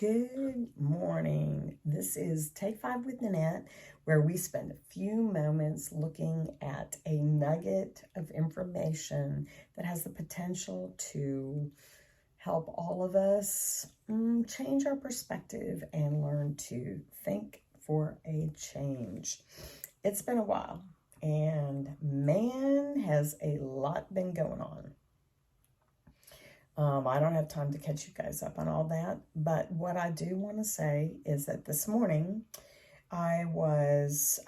Good morning. This is Take 5 with Nanette, where we spend a few moments looking at a nugget of information that has the potential to help all of us change our perspective and learn to think for a change. It's been a while, and man, has a lot been going on. I don't have time to catch you guys up on all that, but what I do want to say is that this morning I was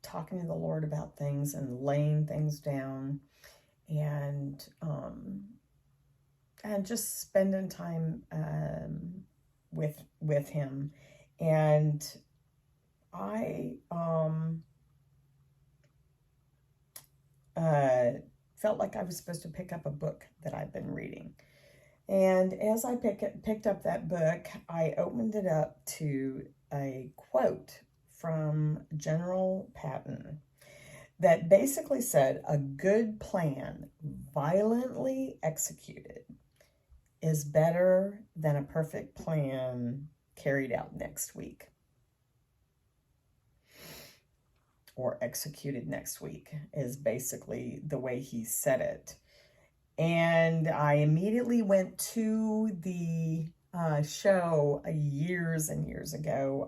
talking to the Lord about things and laying things down and just spending time with Him. And I felt like I was supposed to pick up a book that I've been reading. And as I picked up that book, I opened it up to a quote from General Patton that basically said, "A good plan violently executed is better than a perfect plan carried out next week." Or executed next week is basically the way he said it. And I immediately went to the show years and years ago.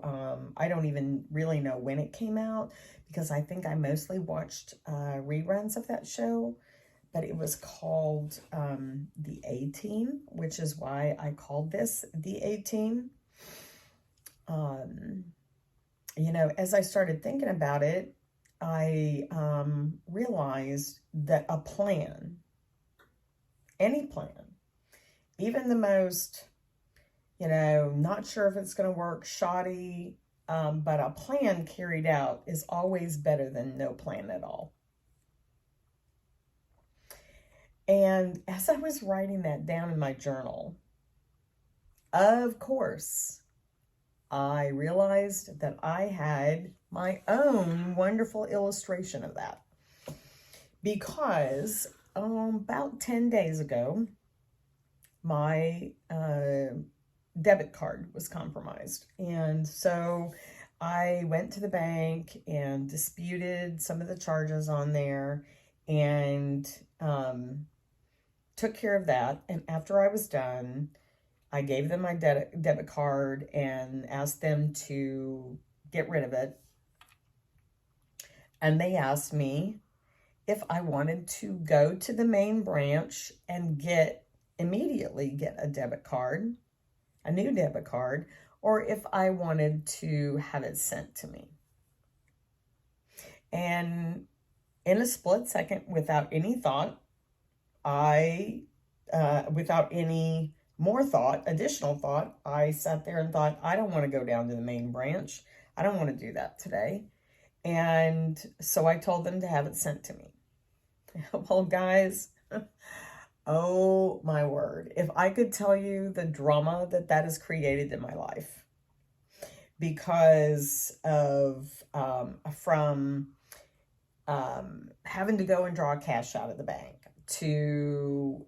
I don't even really know when it came out because I think I mostly watched reruns of that show. But it was called The A Team, which is why I called this The A Team. As I started thinking about it, I realized that a plan, any plan, even the most, not sure if it's going to work, shoddy, but a plan carried out is always better than no plan at all. And as I was writing that down in my journal, of course, I realized that I had my own wonderful illustration of that. Because about 10 days ago, my debit card was compromised. And so I went to the bank and disputed some of the charges on there and took care of that. And after I was done, I gave them my debit card and asked them to get rid of it. And they asked me if I wanted to go to the main branch and immediately get a debit card, a new debit card, or if I wanted to have it sent to me. And in a split second, without any thought, without any more thought, additional thought, I sat there and thought, I don't want to go down to the main branch. I don't want to do that today. And so I told them to have it sent to me. Well, guys, oh my word. If I could tell you the drama that has created in my life because of, from having to go and draw cash out of the bank to,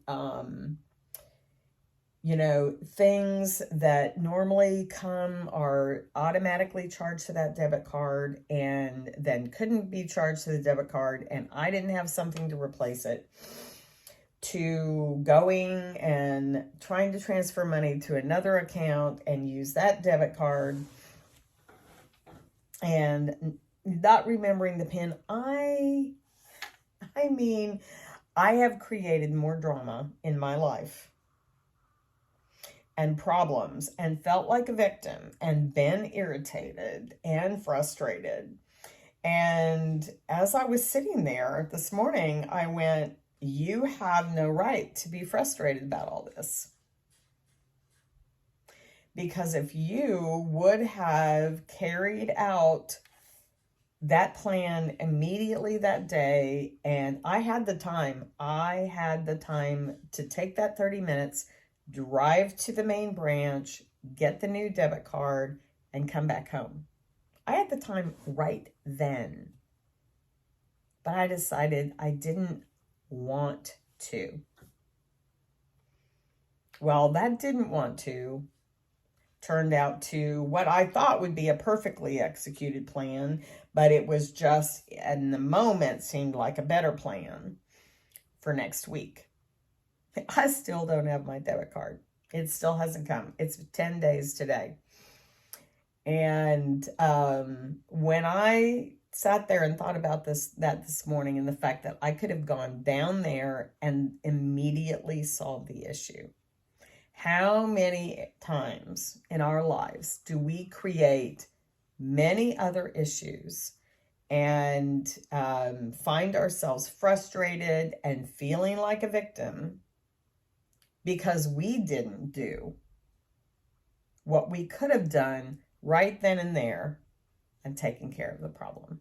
things that normally come are automatically charged to that debit card and then couldn't be charged to the debit card, and I didn't have something to replace it, to going and trying to transfer money to another account and use that debit card and not remembering the PIN. I mean, I have created more drama in my life and problems and felt like a victim and been irritated and frustrated. And as I was sitting there this morning, I went, you have no right to be frustrated about all this. Because if you would have carried out that plan immediately that day, and I had the time to take that 30 minutes, drive to the main branch, get the new debit card, and come back home. I had the time right then. But I decided I didn't want to. Well, that didn't want to turned out to what I thought would be a perfectly executed plan, but it was just, in the moment, seemed like a better plan for next week. I still don't have my debit card. It still hasn't come. It's 10 days today. And when I sat there and thought about this morning, and the fact that I could have gone down there and immediately solved the issue. How many times in our lives do we create many other issues and find ourselves frustrated and feeling like a victim because we didn't do what we could have done right then and there and taken care of the problem?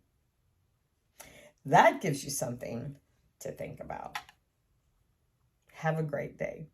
That gives you something to think about. Have a great day.